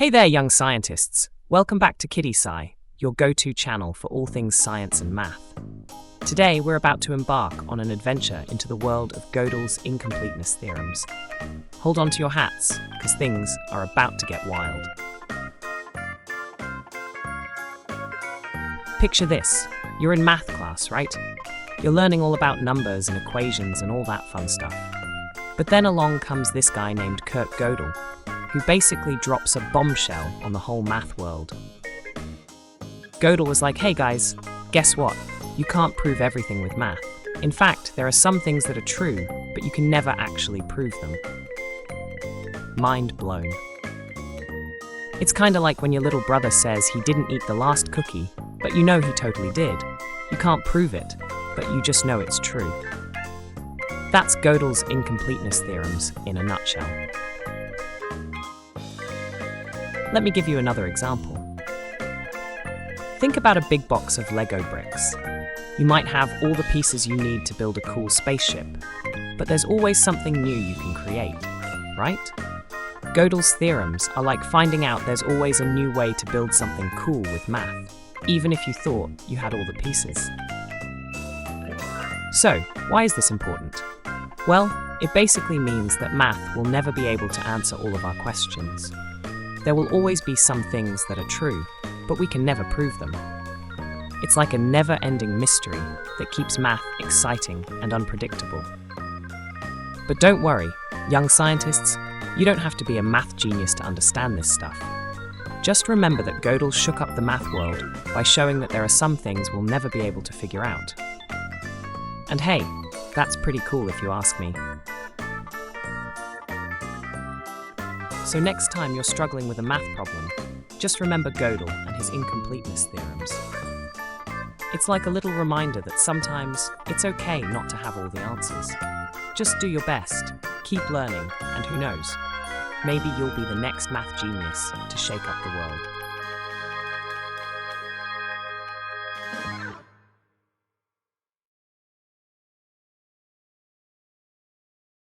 Hey there, young scientists. Welcome back to Kiddie Sci, your go-to channel for all things science and math. Today, we're about to embark on an adventure into the world of Gödel's incompleteness theorems. Hold on to your hats, because things are about to get wild. Picture this. You're in math class, right? You're learning all about numbers and equations and all that fun stuff. But then along comes this guy named Gödel, who basically drops a bombshell on the whole math world. Gödel was like, hey guys, guess what? You can't prove everything with math. In fact, there are some things that are true, but you can never actually prove them. Mind blown. It's kinda like when your little brother says he didn't eat the last cookie, but you know he totally did. You can't prove it, but you just know it's true. That's Gödel's incompleteness theorems in a nutshell. Let me give you another example. Think about a big box of Lego bricks. You might have all the pieces you need to build a cool spaceship, but there's always something new you can create, right? Gödel's theorems are like finding out there's always a new way to build something cool with math, even if you thought you had all the pieces. So, why is this important? Well, it basically means that math will never be able to answer all of our questions. There will always be some things that are true, but we can never prove them. It's like a never-ending mystery that keeps math exciting and unpredictable. But don't worry, young scientists, you don't have to be a math genius to understand this stuff. Just remember that Gödel shook up the math world by showing that there are some things we'll never be able to figure out. And hey, that's pretty cool if you ask me. So next time you're struggling with a math problem, just remember Gödel and his incompleteness theorems. It's like a little reminder that sometimes it's okay not to have all the answers. Just do your best, keep learning, and who knows, maybe you'll be the next math genius to shake up the world.